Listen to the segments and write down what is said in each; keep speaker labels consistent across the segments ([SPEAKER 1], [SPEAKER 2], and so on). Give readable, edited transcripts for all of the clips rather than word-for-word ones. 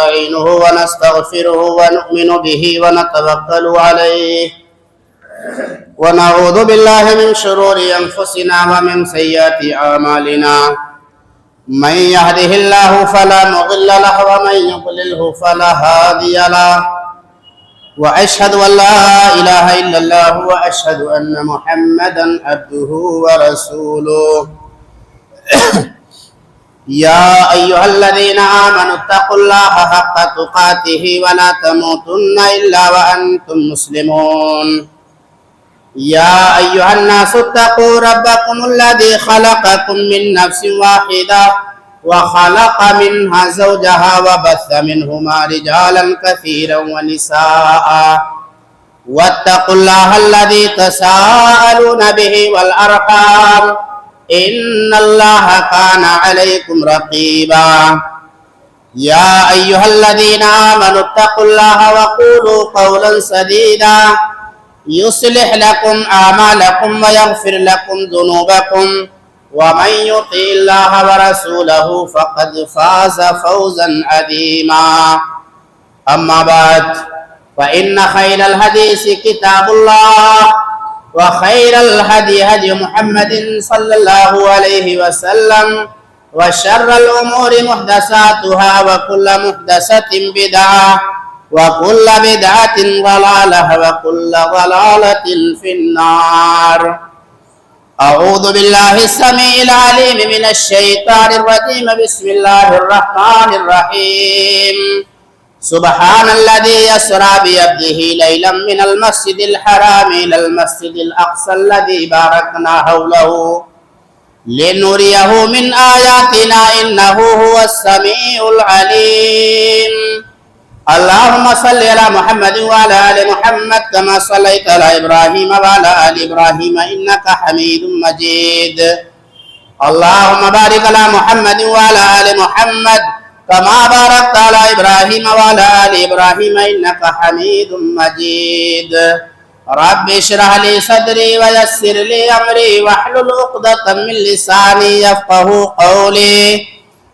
[SPEAKER 1] نستعينه ونستغفره ونؤمن به ونتوكل عليه ونعوذ بالله من شرور أنفسنا ومن سيئات أعمالنا من يهده الله فلا مضل له ومن يضلله فلا هادي له وأشهد أن لا إله إلا الله وأشهد أن محمدا عبده ورسوله يا أيها الذين آمنوا اتقوا الله حق تقاته ولا تموتن إلا وأنتم مسلمون يا أيها الناس اتقوا ربكم الذي خلقكم من نفس واحدة وخلق منها زوجها وبث منهما رجالا كثيرا ونساء واتقوا الله الذي تساءلون به والأرحام إن الله كان عليكم رقيبا يا أيها الذين آمنوا اتقوا الله وقولوا قولا سديدا يصلح لكم أعمالكم ويغفر لكم ذنوبكم ومن يطع الله ورسوله فقد فاز فوزا عظيما أما بعد فإن خير الحديث كتاب الله وخير الهدي هدي محمد صلى الله عليه وسلم وشر الأمور محدثاتها وكل محدثة بدعة وكل بدعة ضلالة وكل ضلالة في النار. أعوذ بالله السميع العليم من الشيطان الرجيم. بسم الله الرحمن الرحيم. سبحان الذي يسرى بعبده ليلا من المسجد الحرام إلى المسجد الأقصى الذي باركنا حوله لنريه من آياتنا إنه هو السميع العليم. اللهم صل على محمد وعلى آل محمد كما صليت على إبراهيم وعلى آل إبراهيم إنك حميد مجيد. اللهم بارك على محمد وعلى آل محمد كما باركت على إبراهيم وعلى آل إبراهيم إنك حميد مجيد. رب اشرح لي صدري ويسر لي أمري واحلل عقدة من لساني يفقهوا قولي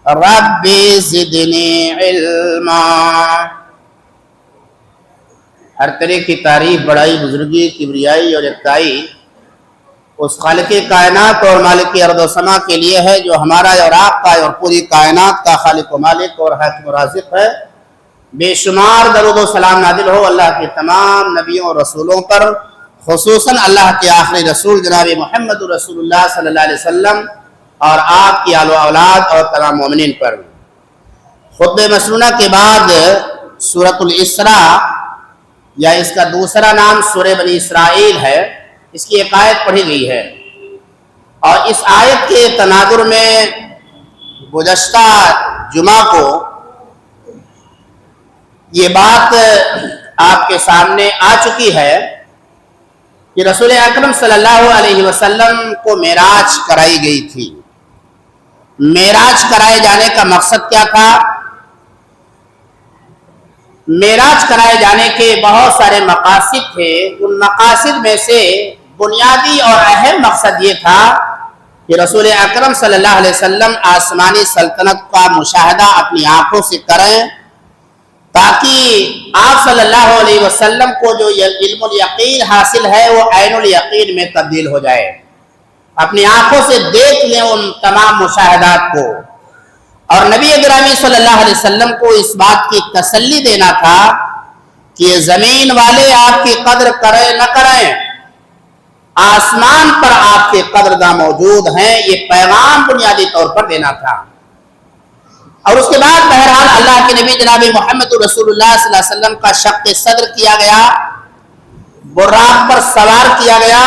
[SPEAKER 1] ربي زدني علما. ہر طرح کی تعریف، بڑائی، بزرگی، کبریائی اور یکتائی اس خالق کائنات اور مالک ارض و سما کے لیے ہے جو ہمارا اور آپ کا اور پوری کائنات کا خالق و مالک اور حاکم و رازق ہے. بے شمار درود و سلام نازل ہو اللہ کے تمام نبیوں اور رسولوں پر، خصوصاً اللہ کے آخری رسول جناب محمد رسول اللہ صلی اللہ علیہ وسلم اور آپ کی آل و اولاد اور تمام مومنین پر. خطبہ مسنونہ کے بعد سورۃ الاسراء یا اس کا دوسرا نام سورہ بنی اسرائیل ہے، اس کی ایک آیت پڑھی گئی ہے، اور اس آیت کے تناظر میں گزشتہ جمعہ کو یہ بات آپ کے سامنے آ چکی ہے کہ رسول اکرم صلی اللہ علیہ وسلم کو معراج کرائی گئی تھی. معراج کرائے جانے کا مقصد کیا تھا؟ معراج کرائے جانے کے بہت سارے مقاصد تھے. ان مقاصد میں سے بنیادی اور اہم مقصد یہ تھا کہ رسول اکرم صلی اللہ علیہ وسلم آسمانی سلطنت کا مشاہدہ اپنی آنکھوں سے کریں، تاکہ آپ صلی اللہ علیہ وسلم کو جو علم الیقین حاصل ہے وہ عین الیقین میں تبدیل ہو جائے، اپنی آنکھوں سے دیکھ لیں ان تمام مشاہدات کو. اور نبی گرامی صلی اللہ علیہ وسلم کو اس بات کی تسلی دینا تھا کہ زمین والے آپ کی قدر کریں نہ کریں، آسمان پر آپ کے قدرداں موجود ہیں. یہ پیغام بنیادی طور پر دینا تھا. اور اس کے بعد بہرحال اللہ کے نبی جناب محمد رسول اللہ صلی اللہ علیہ وسلم کا شق صدر کیا گیا، براق پر سوار کیا گیا،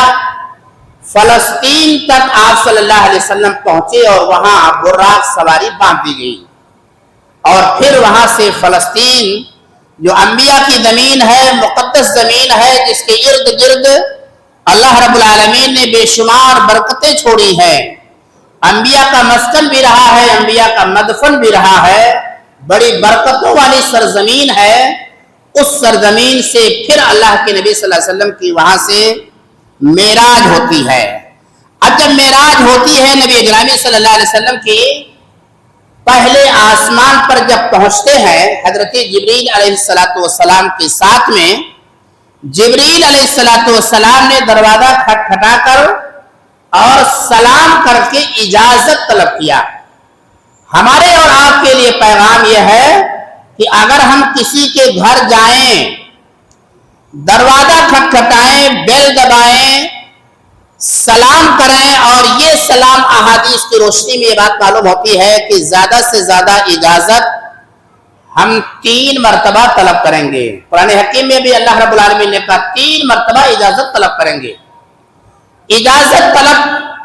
[SPEAKER 1] فلسطین تک آپ صلی اللہ علیہ وسلم پہنچے اور وہاں براق سواری باندھ دی گئی. اور پھر وہاں سے فلسطین جو انبیاء کی زمین ہے، مقدس زمین ہے، جس کے ارد گرد اللہ رب العالمین نے بے شمار برکتیں چھوڑی ہیں، انبیاء کا مسکن بھی رہا ہے، انبیاء کا مدفن بھی رہا ہے، بڑی برکتوں والی سرزمین ہے. اس سرزمین سے پھر اللہ کے نبی صلی اللہ علیہ وسلم کی وہاں سے معراج ہوتی ہے. اب جب معراج ہوتی ہے نبی گرامی صلی اللہ علیہ وسلم کی پہلے آسمان پر جب پہنچتے ہیں حضرت جبریل علیہ السلام کے ساتھ میں، جبریل علیہ السلام نے دروازہ کھٹکھٹا کر اور سلام کر کے اجازت طلب کیا۔ ہمارے اور آپ کے لیے پیغام یہ ہے کہ اگر ہم کسی کے گھر جائیں، دروازہ کھٹکھٹائیں، بیل دبائیں، سلام کریں، اور یہ سلام احادیث کی روشنی میں یہ بات معلوم ہوتی ہے کہ زیادہ سے زیادہ اجازت ہم 3 مرتبہ طلب کریں گے۔ قرآن حکیم میں بھی اللہ رب العالمین نے کہا 3 مرتبہ اجازت طلب کریں گے۔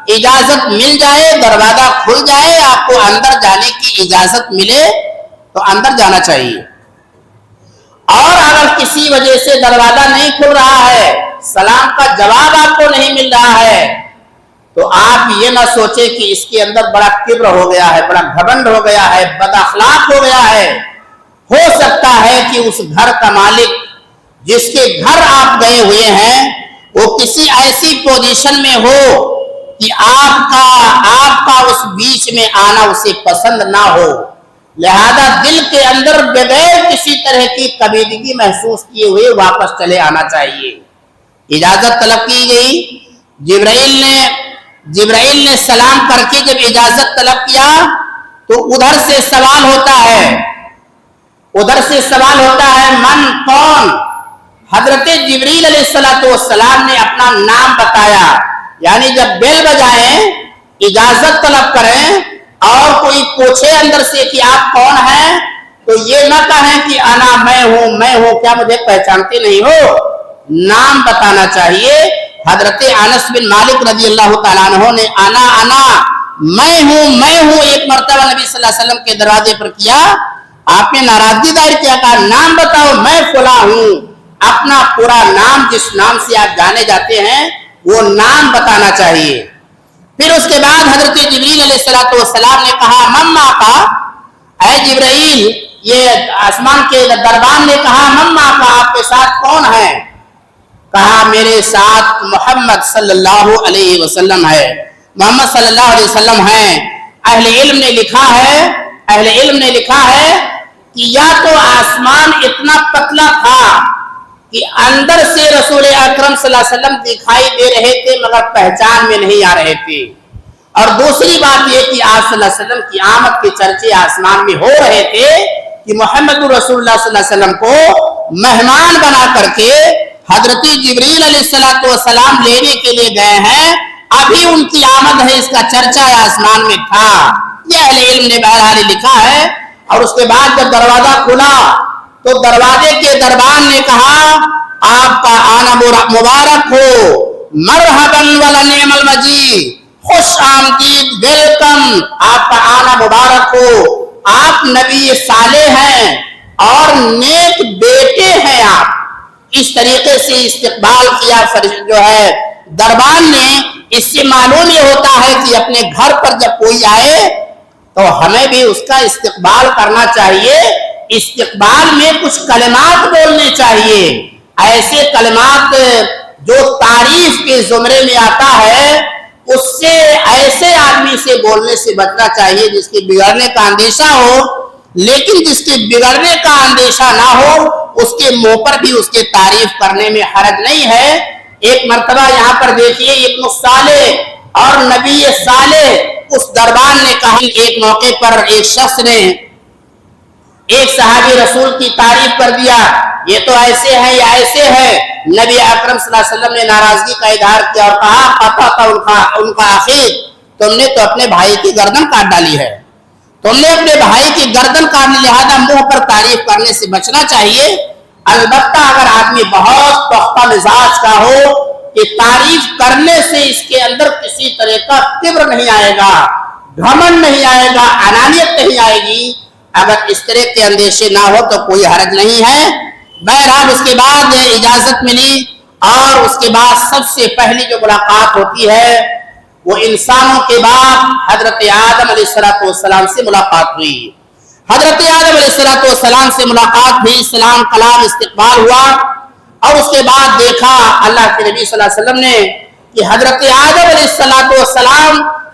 [SPEAKER 1] اجازت مل جائے، دروازہ کھل جائے، آپ کو اندر جانے کی اجازت ملے تو اندر جانا چاہیے۔ اور اگر کسی وجہ سے دروازہ نہیں کھل رہا ہے، سلام کا جواب آپ کو نہیں مل رہا ہے، تو آپ یہ نہ سوچیں کہ اس کے اندر بڑا کبر ہو گیا ہے، بڑا گھمنڈ ہو گیا ہے، بد اخلاق ہو گیا ہے۔ ہو سکتا ہے کہ اس گھر کا مالک جس کے گھر آپ گئے ہوئے ہیں وہ کسی ایسی پوزیشن میں ہو کہ آپ کا اس بیچ میں آنا اسے پسند نہ ہو، لہذا دل کے اندر بغیر کسی طرح کی کبیدگی محسوس کیے ہوئے واپس چلے آنا چاہیے۔ اجازت طلب کی گئی، جبرائیل نے سلام کر کے جب اجازت طلب کیا تو ادھر سے سوال ہوتا ہے من کون؟ حضرت جبریل علیہ السلام نے اپنا نام بتایا، یعنی جب بیل بجائیں، اجازت طلب کریں اور کوئی پوچھے اندر سے کہ آپ کون ہیں تو یہ نہ کہیں کہ انا میں ہوں، کیا مجھے پہچانتے نہیں ہو؟ نام بتانا چاہیے۔ حضرت انس بن مالک رضی اللہ تعالیٰ عنہ نے انا میں ہوں ایک مرتبہ نبی صلی اللہ علیہ وسلم کے دروازے پر کیا، آپ نے ناراضگی ظاہر کیا، کہا نام بتاؤ، میں فلاں ہوں۔ اپنا پورا نام، جس نام سے آپ جانے جاتے ہیں وہ نام بتانا چاہیے۔ پھر اس کے بعد حضرت جبریل علیہ السلام نے کہا مما کا، اے جبرائیل، یہ آسمان کے دربان نے کہا مما کا، آپ کے ساتھ کون ہے؟ کہا میرے ساتھ محمد صلی اللہ علیہ وسلم ہے، محمد صلی اللہ علیہ وسلم ہیں۔ اہل علم نے لکھا ہے کہ یا تو آسمان اتنا پتلا تھا کہ اندر سے رسول اکرم صلی اللہ علیہ وسلم دکھائی دے رہے تھے مگر پہچان میں نہیں آ رہے تھے، اور دوسری بات یہ کہ آپ صلی اللہ علیہ وسلم کی آمد کے چرچے آسمان میں ہو رہے تھے کہ محمد رسول اللہ صلی اللہ علیہ وسلم کو مہمان بنا کر کے حضرت جبریل علیہ السلام لینے کے لیے گئے ہیں، ابھی ان کی آمد ہے، اس کا چرچا آسمان میں تھا۔ یہ اہل علم نے بہرحال لکھا ہے۔ اور اس کے بعد جب دروازہ کھلا تو دروازے کے دربان نے کہا آپ کا آنا مبارک ہو، مرحبا ولنعم المجی، خوش آمدید، ویلکم، آپ کا آنا مبارک ہو، آپ نبی صالح ہیں اور نیک بیٹے ہیں۔ آپ اس طریقے سے استقبال کیا جو ہے دربان نے۔ اس سے معلوم یہ ہوتا ہے کہ اپنے گھر پر جب کوئی آئے تو ہمیں بھی اس کا استقبال کرنا چاہیے۔ استقبال میں کچھ کلمات بولنے چاہیے، ایسے کلمات جو تعریف کے زمرے میں آتا ہے، اس سے ایسے آدمی سے بولنے سے بچنا چاہیے جس کے بگڑنے کا اندیشہ ہو، لیکن جس کے بگڑنے کا اندیشہ نہ ہو اس کے منہ پر بھی اس کے تعریف کرنے میں حرج نہیں ہے۔ ایک مرتبہ یہاں پر دیکھیے ابن صالح اور نبی صالح، اس دربان نے کہا، ایک موقع پر ایک شخص نے ایک صحابی رسول کی تعریف کر دیا، یہ تو ایسے ہیں یا ایسے ہیں۔ نبی اکرم صلی اللہ علیہ وسلم نے ناراضگی کا اظہار کیا اور کہا قطعت ان کا اخیر، تم نے تو اپنے بھائی کی گردن کاٹ ڈالی ہے، تم نے اپنے بھائی کی گردن کاٹنے، لہذا منہ پر تعریف کرنے سے بچنا چاہیے۔ البتہ اگر آدمی بہت پختہ مزاج کا ہو کہ تعریف کرنے سے اس کے اندر کسی طرح کا کبر نہیں آئے گا، گھمنڈ نہیں آئے گا، انانیت نہیں آئے گی، اگر اس طرح کے اندیشے نہ ہو تو کوئی حرج نہیں ہے۔ بہرحال اس کے بعد اجازت ملی اور اس کے بعد سب سے پہلی جو ملاقات ہوتی ہے وہ انسانوں کے بعد حضرت آدم علیہ السلام سے ملاقات ہوئی۔ حضرت آدم علیہ السلام سے ملاقات ہوئی، سلام کلام استقبال ہوا، اور اس کے بعد دیکھا اللہ کے نبی صلی اللہ علیہ وسلم نے کہ حضرت آدم علیہ السلام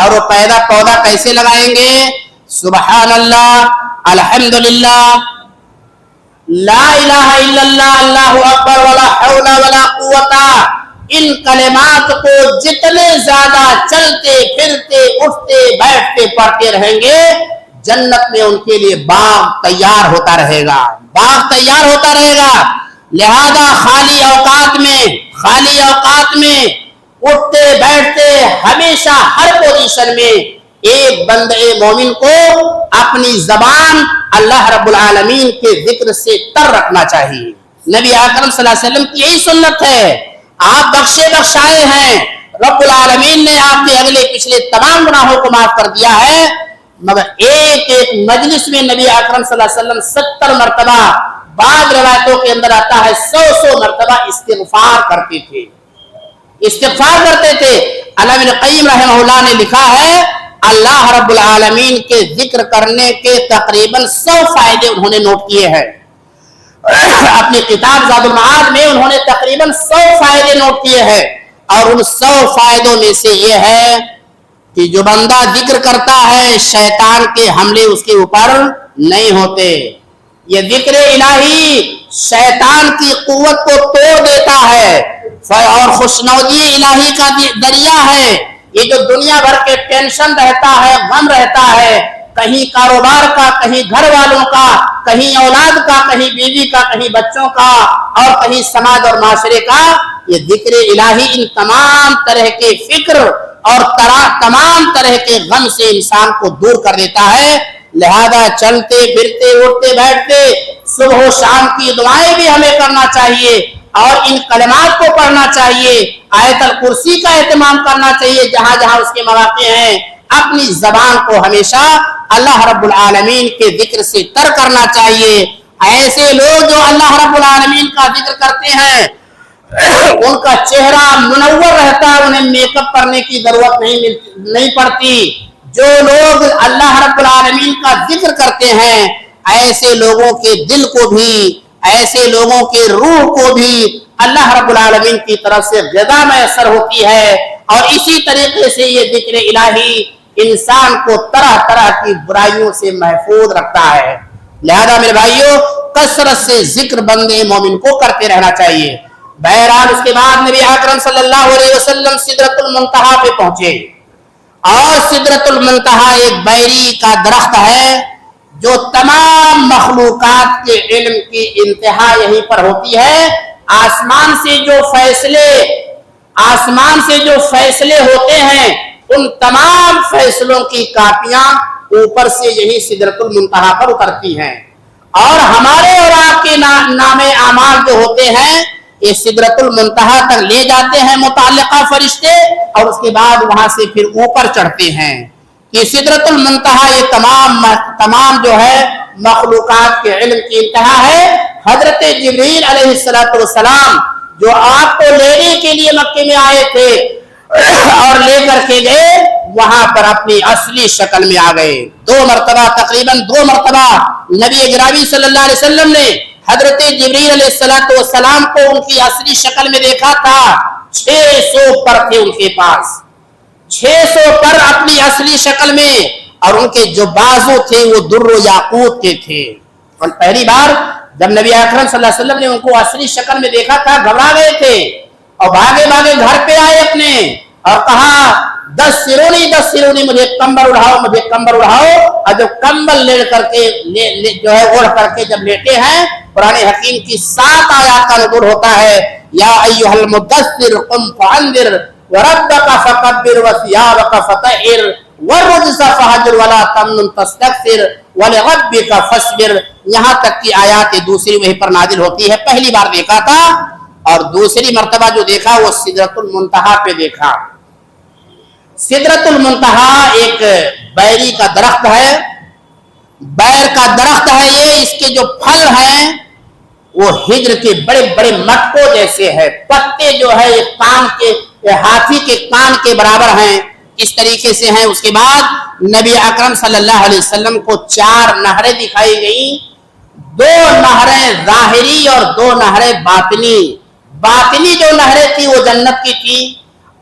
[SPEAKER 1] اور وہ پودا کیسے لگائیں گے؟ سبحان اللہ، الحمدللہ، لا الہ الا اللہ، اللہ اکبر، ولا حول ولا قوت، ان کلمات کو جتنے زیادہ چلتے پھرتے اٹھتے بیٹھتے پڑھتے رہیں گے، جنت میں ان کے لیے باغ تیار ہوتا رہے گا، باغ تیار ہوتا رہے گا۔ لہذا خالی اوقات میں اٹھتے بیٹھتے ہمیشہ ہر پوزیشن میں ایک بندے مومن کو اپنی زبان اللہ رب العالمین کے ذکر سے تر رکھنا چاہیے۔ نبی اکرم صلی اللہ علیہ وسلم کی یہی سنت ہے۔ آپ بخشے بخشائے ہیں، رب العالمین نے آپ کے اگلے پچھلے تمام گناہوں کو معاف کر دیا ہے، مگر ایک مجلس میں نبی اکرم صلی اللہ علیہ وسلم 70 مرتبہ، بعض روایتوں کے اندر آتا ہے 100 مرتبہ استغفار کرتے تھے، استغفار کرتے تھے۔ علامہ ابن قیم رحمہ اللہ نے لکھا ہے، اللہ رب العالمین کے ذکر کرنے کے تقریباً 100 فائدے انہوں نے نوٹ کیے ہیں۔ اپنی کتاب زاد المعاد میں انہوں نے تقریباً 100 فائدے نوٹ کیے ہیں، اور ان 100 فائدوں میں سے یہ ہے کہ جو بندہ ذکر کرتا ہے شیطان کے حملے اس کے اوپر نہیں ہوتے۔ یہ ذکر الہی شیطان کی قوت کو توڑ دیتا ہے اور خوشنودی الہی کا ذریعہ ہے۔ یہ جو دنیا بھر کے ٹینشن رہتا ہے، غم رہتا ہے، کہیں کاروبار کا، کہیں گھر والوں کا، کہیں اولاد کا، کہیں بیوی کا، کہیں بچوں کا، اور کہیں سماج اور معاشرے کا، یہ ذکر الہی ان تمام طرح کے فکر اور تمام طرح کے غم سے انسان کو دور کر دیتا ہے۔ لہذا چلتے پھرتے اٹھتے بیٹھتے صبح و شام کی دعائیں بھی ہمیں کرنا چاہیے، اور ان کلمات کو پڑھنا چاہیے، آیت الکرسی کا اہتمام کرنا چاہیے جہاں جہاں اس کے مواقع ہیں۔ اپنی زبان کو ہمیشہ اللہ رب العالمین کے ذکر سے تر کرنا چاہیے۔ ایسے لوگ جو اللہ رب العالمین کا ذکر کرتے ہیں ان کا چہرہ منور رہتا ہے، انہیں میک اپ کرنے کی ضرورت نہیں پڑتی۔ جو لوگ اللہ رب العالمین کا ذکر کرتے ہیں ایسے لوگوں کے دل کو بھی، ایسے لوگوں کے روح کو بھی اللہ رب العالمین کی طرف سے غذا میسر ہوتی ہے، اور اسی طریقے سے یہ ذکر الہی انسان کو طرح طرح کی برائیوں سے محفوظ رکھتا ہے۔ لہذا میرے بھائیوں، کثرت سے ذکر بندے مومن کو کرتے رہنا چاہیے۔ بہرحال اس کے بعد نبی اکرم صلی اللہ علیہ وسلم سدرۃ المنتہا پہ پہنچے، اور سدرۃ المنتہا ایک بیری کا درخت ہے جو تمام مخلوقات کے علم کی انتہا یہیں پر ہوتی ہے۔ آسمان سے جو فیصلے ہوتے ہیں ان تمام فیصلوں کی کاپیاں اوپر سے یہی سدرۃ المنتہا پر اترتی ہیں، اور ہمارے اور آپ کے نام اعمال جو ہوتے ہیں یہ سدرۃ المنتہا تک لے جاتے ہیں متعلقہ فرشتے، اور اس کے بعد وہاں سے پھر اوپر چڑھتے ہیں۔ یہ سدرۃ المنتہا یہ تمام جو ہے مخلوقات کے علم کی انتہا ہے۔ حضرت جبریل علیہ السلام جو آپ کو لینے کے لیے مکے میں آئے تھے اور لے کر کے گئے، وہاں پر اپنی اصلی شکل میں آ گئے۔ تقریباً دو مرتبہ نبی گرامی صلی اللہ علیہ وسلم نے حضرت جبریل علیہ السلام کو ان کی اصلی شکل میں دیکھا تھا۔ 600 پر تھے ان کے پاس، 600 پر اپنی اصلی شکل میں، اور ان کے جو بازو تھے وہ در و یاقوت کے تھے۔ اور پہلی بار جب نبی اکرم صلی اللہ علیہ وسلم نے ان کو اصلی شکل میں دیکھا تھا گھبرا گئے تھے، اور بھاگے بھاگے گھر پہ آئے اپنے، اور کہا 10 سرونی مجھے کمبل اڑاؤ۔ اور جب کمبل لے کر کے جو ہے اوڑھ کر کے جب لیٹے ہیں، قرآن حکیم کی 7 آیات کا نزول ہوتا ہے، یا ایھا المدثر قم فانذر وربک فکبر وثیابک فطہر والرجز فہجر ولا تمنن تستکثر ولربک فاصبر۔ یہاں تک کی آیات دوسری وہی پر نازل ہوتی ہے۔ پہلی بار دیکھا تھا، اور دوسری مرتبہ جو دیکھا وہ سدرۃ المنتہا پہ دیکھا۔ سدرۃ المنتہا ایک بیری کا درخت ہے، بیر کا درخت ہے یہ۔ اس کے جو پھل ہیں وہ ہجر کے بڑے بڑے مٹکوں جیسے ہے، پتے جو ہے ہاتھی کے کان کے برابر ہیں، اس طریقے سے ہیں۔ اس کے بعد نبی اکرم صلی اللہ علیہ وسلم کو 4 نہریں دکھائی گئیں، 2 نہریں ظاہری اور 2 نہریں باطنی۔ باطنی جو نہریں تھی وہ جنت کی تھی،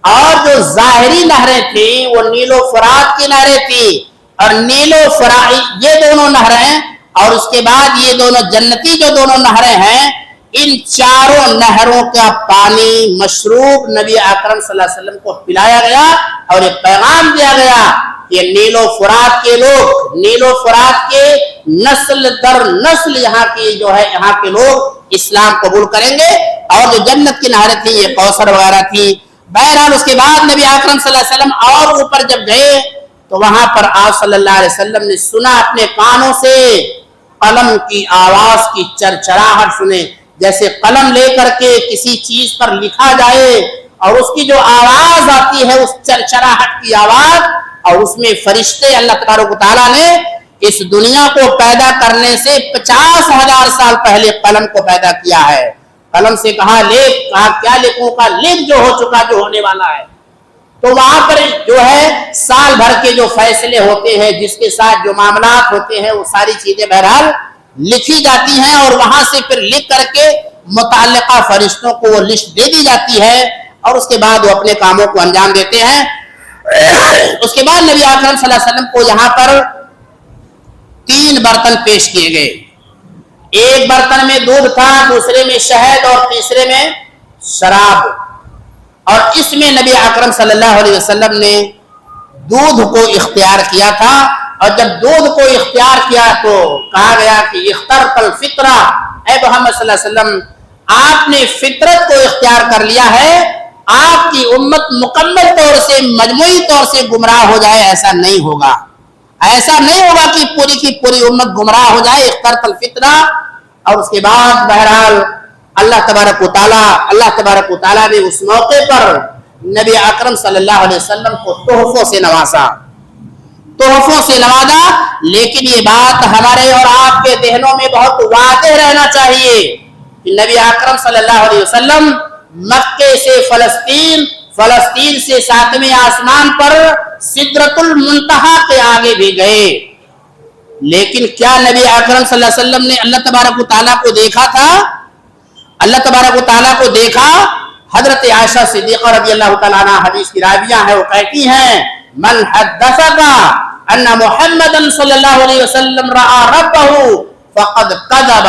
[SPEAKER 1] اور جو ظاہری نہریں تھیں وہ نیل و فرات کی نہریں تھیں، اور نیل و فرات یہ دونوں نہریں، اور اس کے بعد یہ دونوں جنتی جو دونوں نہریں ہیں، ان چاروں نہروں کا پانی مشروب نبی اکرم صلی اللہ علیہ وسلم کو پلایا گیا، اور ایک پیغام دیا گیا کہ نیل و فرات کے لوگ، نیل و فرات کے نسل در نسل یہاں کے لوگ اسلام قبول کریں گے، اور جو جنت کی نہریں تھیں یہ کوثر وغیرہ تھی۔ بہرحال اس کے بعد نبی اکرم صلی اللہ علیہ وسلم اور اوپر جب گئے تو وہاں پر آپ صلی اللہ علیہ وسلم نے سنا اپنے کانوں سے قلم کی آواز کی چرچراہٹ سنے، جیسے قلم لے کر کے کسی چیز پر لکھا جائے اور اس کی جو آواز آتی ہے اس چرچراہٹ کی آواز، اور اس میں فرشتے اللہ تبارک و تعالیٰ نے اس دنیا کو پیدا کرنے سے 50,000 سال پہلے قلم کو پیدا کیا ہے۔ قلم سے کہا لکھ، کہا کیا لکھوں کا، لکھ جو ہو چکا جو ہونے والا ہے۔ تو وہاں پر جو ہے سال بھر کے جو فیصلے ہوتے ہیں، جس کے ساتھ جو معاملات ہوتے ہیں، وہ ساری چیزیں بہرحال لکھی جاتی ہیں، اور وہاں سے پھر لکھ کر کے متعلقہ فرشتوں کو وہ لسٹ دے دی جاتی ہے، اور اس کے بعد وہ اپنے کاموں کو انجام دیتے ہیں۔ اس کے بعد نبی اکرم صلی اللہ علیہ وسلم کو یہاں پر 3 برتن پیش کیے گئے، ایک برتن میں دودھ تھا، دوسرے میں شہد، اور تیسرے میں شراب، اور اس میں نبی اکرم صلی اللہ علیہ وسلم نے دودھ کو اختیار کیا تھا، اور جب دودھ کو اختیار کیا تو کہا گیا کہ اخترت الفطرہ، اے محمد صلی اللہ علیہ وسلم آپ نے فطرت کو اختیار کر لیا ہے، آپ کی امت مکمل طور سے مجموعی طور سے گمراہ ہو جائے ایسا نہیں ہوگا، ایسا نہیں ہوگا کہ پوری کی پوری امت گمراہ ہو جائے، اخترت الفطرہ۔ اور اس کے بعد بہرحال اللہ تبارک و تعالیٰ نے اس موقع پر نبی اکرم صلی اللہ علیہ وسلم کو تحفوں سے نوازا، لیکن یہ بات ہمارے اور آپ کے ذہنوں میں بہت واضح رہنا چاہیے کہ نبی اکرم صلی اللہ علیہ وسلم مکے سے فلسطین سے 7ویں آسمان پر سدرۃ المنتہا کے آگے بھی گئے، لیکن کیا نبی اکرم صلی اللہ علیہ وسلم نے اللہ تبارک و تعالیٰ کو دیکھا تھا؟ اللہ تبارک و تعالیٰ کو دیکھا؟ حضرت عائشہ صدیقہ رضی اللہ تعالیٰ عنہ حدیث کی راویہ ہیں، وہ کہتی ہیں من حدثک ان محمد صلی اللہ علیہ وسلم رأى ربہ فقد کذب،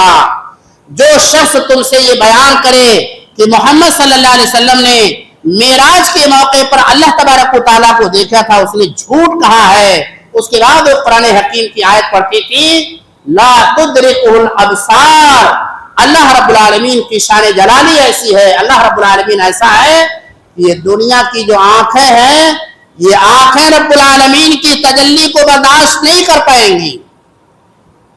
[SPEAKER 1] جو شخص تم سے یہ بیان کرے کہ محمد صلی اللہ علیہ وسلم نے معراج کے موقع پر اللہ تبارک و تعالیٰ کو دیکھا تھا، اس نے جھوٹ کہا ہے۔ اس کے بعد وہ قرآن حکیم کی آیت پڑھتی تھی لا تدرکہ الابصار، اللہ رب العالمین کی شان جلالی ایسی ہے، اللہ رب العالمین ایسا ہے کہ یہ دنیا کی جو آنکھیں ہیں، یہ آنکھیں رب العالمین کی تجلی کو برداشت نہیں کر پائیں گی،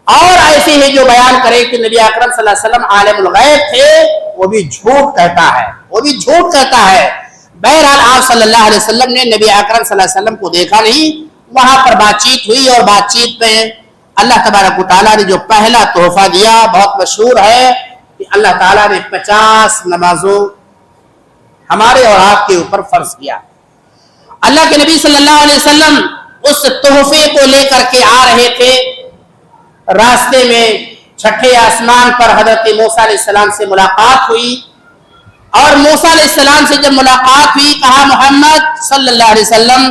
[SPEAKER 1] اور ایسے ہی جو بیان کرے کہ نبی اکرم صلی اللہ علیہ وسلم عالم الغیب تھے، وہ بھی جھوٹ کہتا ہے، بہرحال آپ صلی اللہ علیہ وسلم نے نبی اکرم صلی اللہ علیہ وسلم کو دیکھا نہیں۔ وہاں پر بات چیت ہوئی، اور بات چیت میں اللہ تبارک و تعالیٰ نے جو پہلا تحفہ دیا بہت مشہور ہے کہ اللہ تعالیٰ نے 50 نمازوں ہمارے اور آپ کے اوپر فرض کیا۔ اللہ کے نبی صلی اللہ علیہ وسلم اس تحفے کو لے کر کے آ رہے تھے، راستے میں 6 آسمان پر حضرت موسیٰ علیہ السلام سے ملاقات ہوئی، اور موسیٰ علیہ السلام سے جب ملاقات ہوئی کہا محمد صلی اللہ علیہ وسلم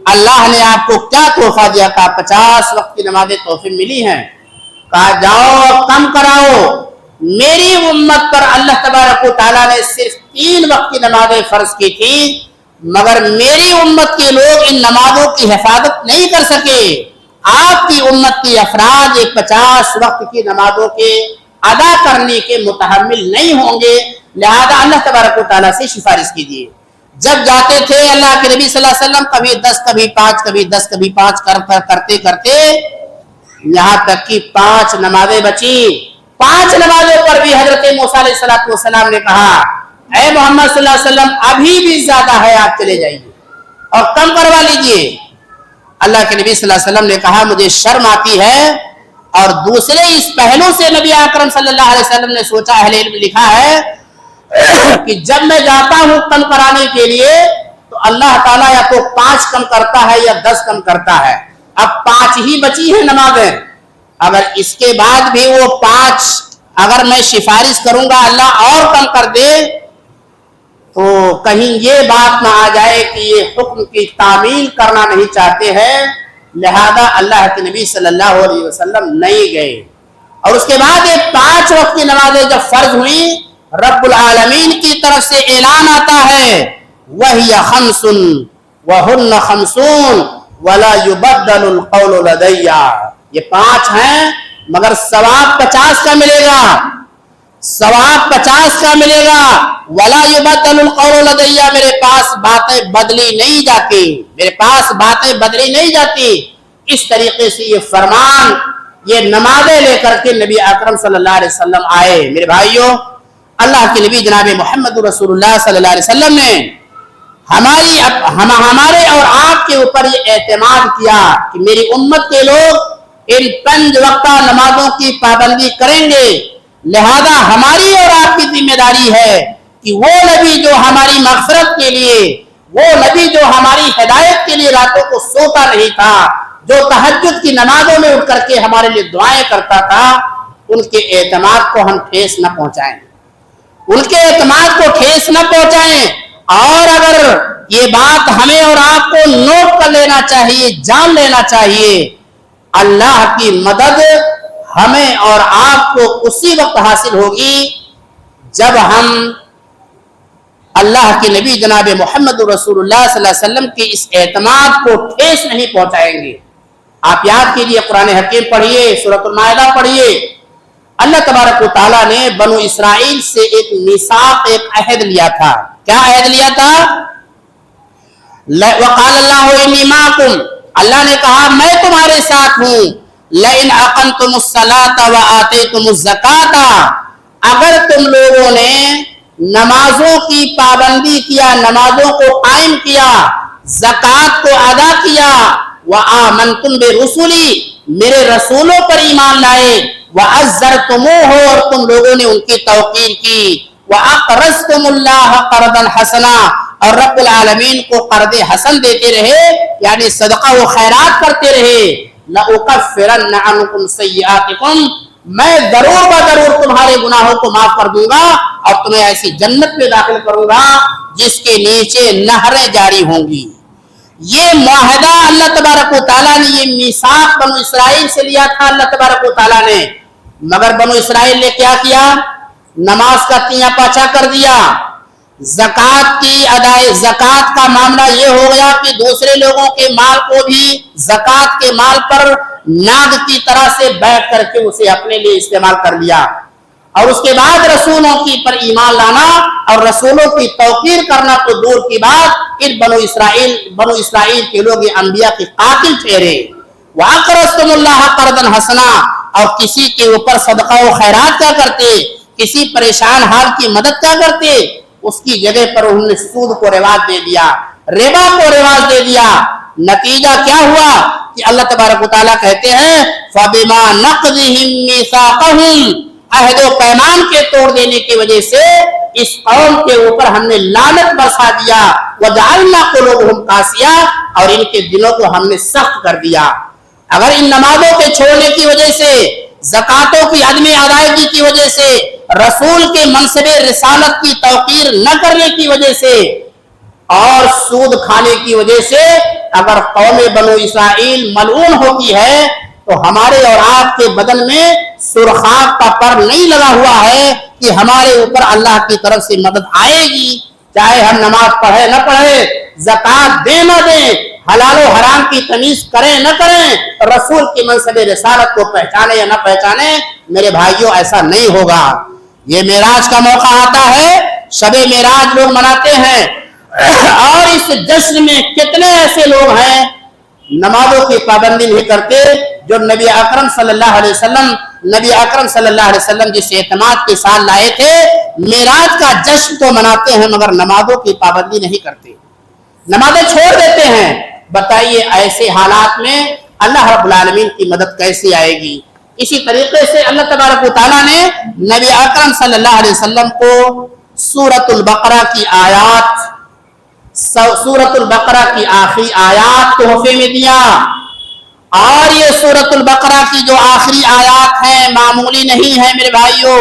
[SPEAKER 1] اللہ نے آپ کو کیا تحفہ دیا؟ کہا 50 وقت کی نمازیں تحفے ملی ہیں۔ کہا جاؤ کم کراؤ، میری امت پر اللہ تبارک و تعالیٰ نے صرف 3 وقت کی نمازیں فرض کی تھی، مگر میری امت کے لوگ ان نمازوں کی حفاظت نہیں کر سکے، آپ کی امت کی افراد 50 وقت کی نمازوں کے ادا کرنے کے متحمل نہیں ہوں گے، لہذا اللہ تبارک و تعالیٰ سے سفارش کیجیے۔ جب جاتے تھے اللہ کے نبی صلی اللہ علیہ وسلم کبھی 10 کبھی 5 کبھی 10 کبھی 5 کرتے یہاں تک کہ 5 نمازیں بچی۔ 5 نمازوں پر بھی حضرت موسیٰ علیہ السلام نے کہا اے محمد صلی اللہ علیہ وسلم ابھی بھی زیادہ ہے، آپ چلے جائیے اور کم کروا لیجئے۔ اللہ کے نبی صلی اللہ علیہ وسلم نے کہا مجھے شرم آتی ہے، اور دوسرے اس پہلو سے نبی اکرم صلی اللہ علیہ وسلم نے سوچا، اہل علم لکھا ہے کہ جب میں جاتا ہوں کم کرانے کے لیے تو اللہ تعالیٰ یا تو 5 کم کرتا ہے یا 10 کم کرتا ہے، اب 5 ہی بچی ہیں نمازیں، اگر اس کے بعد بھی وہ 5 اگر میں سفارش کروں گا اللہ اور کم کر دے تو کہیں یہ بات نہ آ جائے کہ یہ حکم کی تعمیل کرنا نہیں چاہتے ہیں، لہذا اللہ کے نبی صلی اللہ علیہ وسلم نہیں گئے۔ اور اس کے بعد یہ 5 وقت کی نمازیں جب فرض ہوئی، رب العالمین کی طرف سے اعلان آتا ہے وَهِيَ خَمْسٌ وَهُنَّ خَمْسُونَ وَلَا يُبَدَّلُ الْقَوْلُ لَدَيَّ، یہ 5 ہیں مگر ثواب 50 کا ملے گا، ثواب 50 کا ملے گا۔ وَلَا يُبَدَّلُ الْقَوْلُ لَدَيَّ، میرے پاس باتیں بدلی نہیں جاتی، میرے پاس باتیں بدلی نہیں جاتی۔ اس طریقے سے یہ فرمان، یہ نمازیں لے کر کے نبی اکرم صلی اللہ علیہ وسلم آئے۔ میرے بھائیوں، اللہ کے نبی جناب محمد رسول اللہ صلی اللہ علیہ وسلم نے ہمارے اور آپ کے اوپر یہ اعتماد کیا کہ میری امت کے لوگ ان 5 وقتہ نمازوں کی پابندی کریں گے، لہذا ہماری اور آپ کی ذمہ داری ہے کہ وہ نبی جو ہماری مغفرت کے لیے، وہ نبی جو ہماری ہدایت کے لیے راتوں کو سوتا نہیں تھا، جو تہجد کی نمازوں میں اٹھ کر کے ہمارے لیے دعائیں کرتا تھا، ان کے اعتماد کو ہم ٹھیس نہ پہنچائیں، ان کے اعتماد کو ٹھیس نہ پہنچائیں۔ اور اگر یہ بات ہمیں اور آپ کو نوٹ کر لینا چاہیے، جان لینا چاہیے، اللہ کی مدد ہمیں اور آپ کو اسی وقت حاصل ہوگی جب ہم اللہ کے نبی جناب محمد رسول اللہ صلی اللہ علیہ وسلم کے اس اعتماد کو ٹھیس نہیں پہنچائیں گے۔ آپ یاد کیجئے، قرآن حکیم پڑھیے، سورۃ المائدہ پڑھیے، اللہ تبارک و تعالیٰ نے بنو اسرائیل سے ایک میثاق، ایک عہد لیا تھا۔ کیا عہد لیا تھا؟ وقال اللہ انی معکم، اللہ نے کہا میں تمہارے ساتھ ہوں، لئن اقمتم الصلاۃ وآتیتم الزکاۃ، اگر تم لوگوں نے نمازوں کی پابندی کیا، نمازوں کو قائم کیا، زکوٰۃ کو ادا کیا، وآمنتم برسلی، میرے رسولوں پر ایمان لائے، وعزرتموہ، اور تم لوگوں نے ان کی توقیر کی، وَأَقْرَضْتُمُ اللَّهَ قَرْضًا حَسَنًا، اور رب العالمین کو قرض حسن دیتے رہے، یعنی صدقہ و خیرات کرتے رہے، لَأُكَفِّرَنَّ عَنْكُمْ سَيِّئَاتِكُمْ، میں ضرور بضرور تمہارے گناہوں کو معاف کر دوں گا اور تمہیں ایسی جنت میں داخل کروں گا جس کے نیچے نہریں جاری ہوں گی۔ یہ معاہدہ اللہ تبارک و تعالیٰ نے، یہ میثاق بنو اسرائیل سے لیا تھا اللہ تبارک و تعالیٰ نے، مگر بنو اسرائیل نے کیا کیا؟ نماز کا تیاں پاچا کر دیا، زکوٰۃ کی ادائے، زکوٰۃ کا معاملہ یہ ہو گیا کہ دوسرے لوگوں کے مال کو بھی زکوٰۃ کے مال پر ناگ کی طرح سے بیٹھ کر کے اسے اپنے لیے استعمال کر لیا، اور اس کے بعد رسولوں کی پر ایمان لانا اور رسولوں کی توقیر کرنا تو دور کی بات، ان بنو اسرائیل کے لوگ یہ انبیاء کے قاتل ٹھہرے۔ وَأَقْرَضْتُمُ اللَّهَ قَرْضًا حَسَنًا، اور کسی کے اوپر صدقہ و خیرات کیا کرتے، کسی پریشان حال کی مدد کیا کرتے، اس کی جگہ پر انہوں نے سود کو رواج دے دیا، ربا کو رواج دے دیا۔ نتیجہ کیا ہوا کہ اللہ تبارک و تعالیٰ کہتے ہیں فَبِمَا نَقْضِهِمْ مِيثَاقَهُمْ، عہد و پیمان کے توڑ دینے کی وجہ سے اس قوم کے اوپر ہم نے لعنت برسا دیا، وَجَعَلْنَا قُلُوبَهُمْ قَاسِيَةً، اور ان کے دلوں کو ہم نے سخت کر دیا۔ اگر ان نمازوں کے چھوڑنے کی وجہ سے، زکاتوں کی عدم ادائیگی کی وجہ سے، رسول کے منصب رسالت کی توقیر نہ کرنے کی وجہ سے، اور سود کھانے کی وجہ سے اگر قوم بنو اسرائیل ملعون ہوتی ہے تو ہمارے اور آپ کے بدن میں سرخاب کا پر نہیں لگا ہوا ہے کہ ہمارے اوپر اللہ کی طرف سے مدد آئے گی، چاہے ہم نماز پڑھے نہ پڑھے، زکات دیں نہ دیں، حلال و حرام کی تمیز کریں نہ کریں، رسول کی منصب رسالت کو پہچانے یا نہ پہچانے، میرے بھائیوں ایسا نہیں ہوگا۔ یہ معراج کا موقع آتا ہے، شب معراج لوگ مناتے ہیں، اور اس جشن میں کتنے ایسے لوگ ہیں نمازوں کی پابندی نہیں کرتے، جو نبی اکرم صلی اللہ علیہ وسلم جس اعتماد کے ساتھ لائے تھے، معراج کا جشن تو مناتے ہیں مگر نمازوں کی پابندی نہیں کرتے، نمازیں چھوڑ دیتے ہیں۔ بتائیے ایسے حالات میں اللہ رب العالمین کی مدد کیسے آئے گی؟ اسی طریقے سے اللہ تبارک و تعالیٰ نے نبی اکرم صلی اللہ علیہ وسلم کو سورۃ البقرہ کی آخری آیات تحفے میں دیا، اور یہ سورۃ البقرہ کی جو آخری آیات ہیں معمولی نہیں ہیں میرے بھائیوں،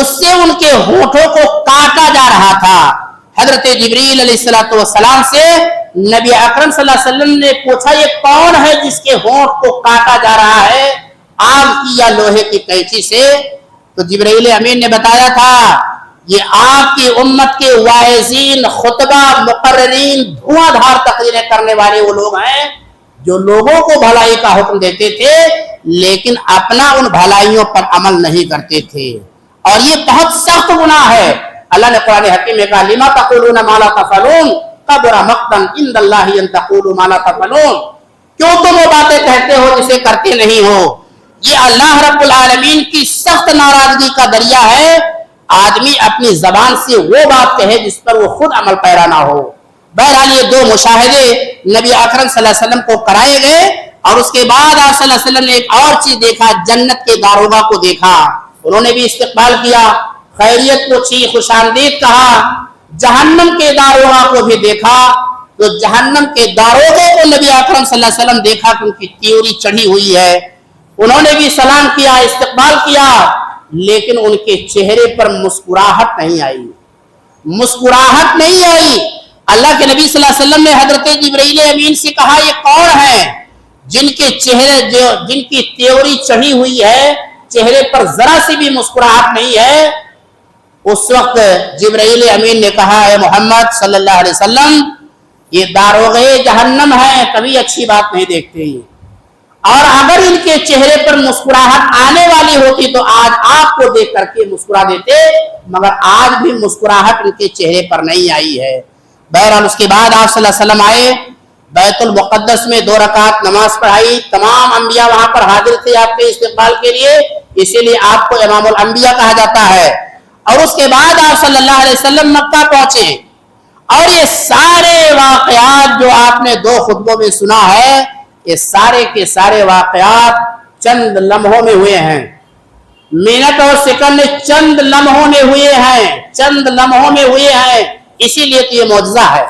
[SPEAKER 1] اس سے ان کے ہونٹوں کو کاٹا جا رہا تھا۔ حضرت جبریل علیہ السلام سے نبی اکرم صلی اللہ علیہ وسلم نے پوچھا یہ کون ہے جس کے ہونٹ کو کاٹا جا رہا ہے آگ کی یا لوہے کی قینچی سے؟ تو جبرائیل امین نے بتایا تھا یہ آپ کی امت کے واعظین، خطبہ، مقررین، دھواں دھار تقریریں کرنے والے وہ لوگ ہیں جو لوگوں کو بھلائی کا حکم دیتے تھے لیکن اپنا ان بھلائیوں پر عمل نہیں کرتے تھے، اور یہ بہت سخت گناہ ہے۔ اللہ نے قرآن حکیم میں کہا لما تقولون ما لا تفعلون کبر مقتا عند اللہ ان تقولوا ما لا تفعلون، کیوں تم وہ باتیں کہتے ہو جسے کرتے نہیں ہو؟ یہ اللہ رب العالمین کی سخت ناراضگی کا ذریعہ ہے، آدمی اپنی زبان سے وہ بات کہے جس پر وہ خود عمل پیرا نہ ہو۔ بہرحال یہ دو مشاہدے نبی اکرم صلی اللہ علیہ وسلم کو کرائے گئے، اور اس کے بعد آپ صلی اللہ علیہ وسلم نے ایک اور چیز دیکھا، جنت کے داروغہ کو دیکھا، انہوں نے بھی استقبال کیا، خیریت پوچھی، خوش آمدید کہا۔ جہنم کے داروغہ کو بھی دیکھا تو جہنم کے داروغے کو نبی اکرم صلی اللہ علیہ وسلم دیکھا کہ ان کی تیوری چڑھی ہوئی ہے، انہوں نے بھی سلام کیا، استقبال کیا، لیکن ان کے چہرے پر مسکراہٹ نہیں آئی، مسکراہٹ نہیں آئی۔ اللہ کے نبی صلی اللہ علیہ وسلم نے حضرت جبرائیل امین سے کہا یہ کون ہے جن کے چہرے جن کی تیوری چڑھی ہوئی ہے، چہرے پر ذرا سی بھی مسکراہٹ نہیں ہے؟ اس وقت جبرائیل امین نے کہا اے محمد صلی اللہ علیہ وسلم یہ داروغے جہنم ہیں، کبھی اچھی بات نہیں دیکھتے یہ، اور اگر ان کے چہرے پر مسکراہٹ آنے والی ہوتی تو آج آپ کو دیکھ کر کے مسکرا دیتے، مگر آج بھی مسکراہٹ ان کے چہرے پر نہیں آئی ہے۔ بہرحال اس کے بعد آپ صلی اللہ علیہ وسلم آئے، بیت المقدس میں 2 رکعت نماز پڑھائی، تمام انبیاء وہاں پر حاضر تھے آپ کے استقبال کے لیے، اسی لیے آپ کو امام الانبیاء کہا جاتا ہے۔ اور اس کے بعد آپ صلی اللہ علیہ وسلم مکہ پہنچے، اور یہ سارے واقعات جو آپ نے 2 خطبوں میں سنا ہے، یہ سارے کے سارے واقعات چند لمحوں میں ہوئے ہیں، منٹ اور سیکنڈ چند لمحوں میں ہوئے ہیں، چند لمحوں میں ہوئے ہیں، اسی لیے تو یہ معجزہ ہے،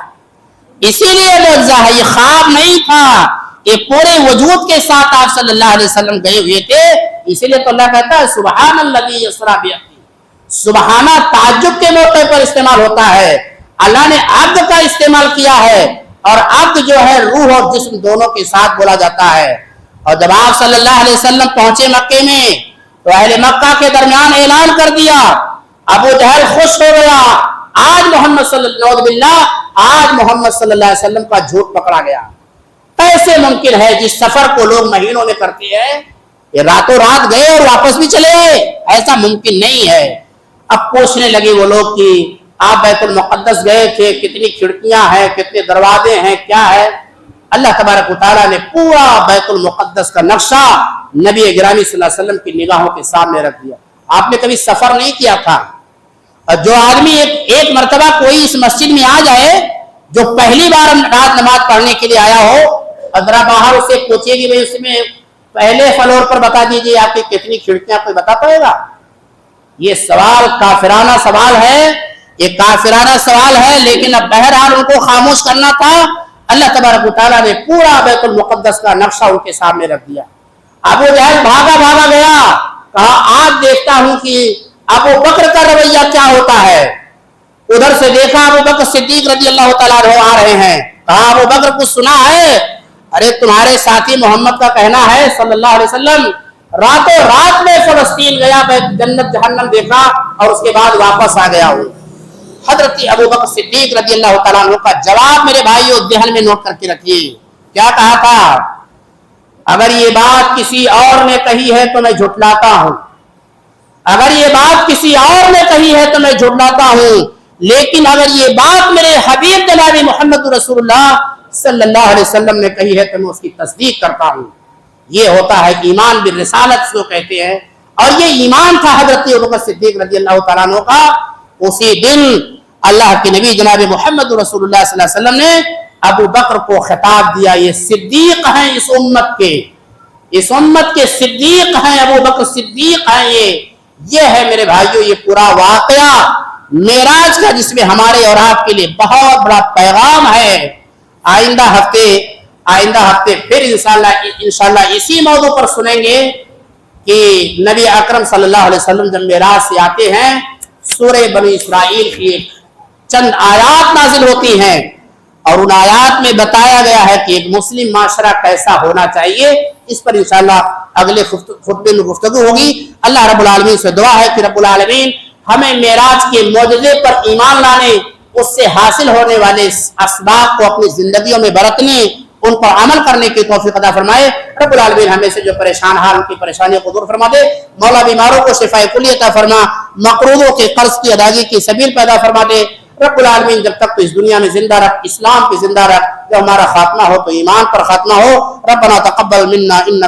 [SPEAKER 1] اسی لیے معجزہ ہے، یہ خواب نہیں تھا، یہ پورے وجود کے ساتھ آپ صلی اللہ علیہ وسلم گئے ہوئے تھے، اسی لیے تو اللہ کہتا ہے سبحان الذی یسری بعبدہ، سبحانہ تعجب کے موقع پر استعمال ہوتا ہے، اللہ نے عبد کا استعمال کیا ہے، اور عبد جو ہے روح اور جسم دونوں کے ساتھ بولا جاتا ہے۔ اور جب آپ صلی اللہ علیہ وسلم پہنچے مکے میں تو اہل مکہ کے درمیان اعلان کر دیا، ابو جہل خوش ہو گیا، آج محمد صلی اللہ علیہ وسلم کا جھوٹ پکڑا گیا۔ کیسے ممکن ہے جس سفر کو لوگ مہینوں میں کرتے ہیں یہ راتوں رات گئے اور واپس بھی چلے گئے؟ ایسا ممکن نہیں ہے۔ اب پوچھنے لگے وہ لوگ کہ آپ بیت المقدس گئے تھے، کتنی کھڑکیاں ہیں، کتنے دروازے ہیں، کیا ہے؟ اللہ تبارک و تعالیٰ نے پورا بیت المقدس کا نقشہ نبی گرامی صلی اللہ علیہ وسلم کی نگاہوں کے سامنے رکھ دیا۔ آپ نے کبھی سفر نہیں کیا تھا، اور جو آدمی ایک مرتبہ کوئی اس مسجد میں آ جائے جو پہلی بار رات نماز پڑھنے کے لیے آیا ہو، اور ذرا باہر اسے پوچھے گی بھائی اس میں پہلے فلور پر بتا دیجیے آپ کی کتنی کھڑکیاں، کوئی بتا پائے گا؟ یہ سوال کافرانہ سوال ہے، یہ کافرانہ سوال ہے، لیکن اب بہرحال ان کو خاموش کرنا تھا۔ اللہ تبارک و تعالیٰ نے پورا بیت المقدس کا نقشہ ان کے سامنے رکھ دیا۔ ابو جہل بھاگا بھاگا گیا، کہا آج دیکھتا ہوں کہ ابو بکر کا رویہ کیا ہوتا ہے۔ ادھر سے دیکھا ابو بکر صدیق رضی اللہ تعالیٰ عنہ آ رہے ہیں، کہا ابو بکر کچھ سنا ہے؟ ارے تمہارے ساتھی محمد کا کہنا ہے صلی اللہ علیہ وسلم راتوں رات میں فلسطین گیا، جنت جہنم دیکھا اور اس کے بعد واپس آ گیا ہوں۔ حضرت ابو بکر صدیق رضی اللہ تعالیٰ عنہ کا جواب میرے بھائیو ذہن میں نوٹ کر کے رکھیے، کیا کہا تھا؟ اگر یہ بات کسی اور نے کہی ہے تو میں جھٹلاتا ہوں، اگر یہ بات کسی اور نے کہی ہے تو میں جھٹلاتا ہوں، لیکن اگر یہ بات میرے حبیب جناب محمد رسول اللہ صلی اللہ علیہ وسلم نے کہی ہے تو میں اس کی تصدیق کرتا ہوں۔ یہ ہوتا ہے ایمان بالرسالت کو کہتے ہیں، اور یہ ایمان تھا حضرت ابو بکر صدیق رضی اللہ تعالیٰ عنہ کا۔ اسی دن اللہ کے نبی جناب محمد رسول اللہ صلی اللہ علیہ وسلم نے ابو بکر کو خطاب دیا، یہ صدیق ہیں اس امت کے صدیق ہیں، ابو بکر صدیق ہیں۔ یہ ہے میرے بھائیوں یہ پورا واقعہ معراج کا، جس میں ہمارے اور آپ کے لیے بہت بڑا پیغام ہے۔ آئندہ ہفتے پھر انشاءاللہ اسی موضوع پر سنیں گے کہ نبی اکرم صلی اللہ علیہ وسلم جب معراج سے آتے ہیں سورہ بنی اسرائیل کی ایک چند آیات نازل ہوتی ہیں اور ان آیات میں بتایا گیا ہے کہ ایک مسلم معاشرہ کیسا ہونا چاہیے. اس پر انشاءاللہ اگلے خطبے میں گفتگو ہوگی. اللہ رب العالمین سے دعا ہے کہ رب العالمین ہمیں معراج کے معجزے پر ایمان لانے، اس سے حاصل ہونے والے اسباب کو اپنی زندگیوں میں برتنے، ان پر عمل کرنے کی توفیق عطا فرمائے. رب العالمین ہمیں سے جو پریشان حال ان کی پریشانیوں کو دور فرما دے. مولا بیماروں کو شفاء کلی عطا فرما، مقروضوں کے قرض کی ادائیگی کی سبیل پیدا فرما دے. رب العالمین جب تک تو اس دنیا میں زندہ رکھ، اسلام پہ زندہ رکھ. جب ہمارا خاتمہ ہو تو ایمان پر خاتمہ ہو. ربنا تقبل منا انک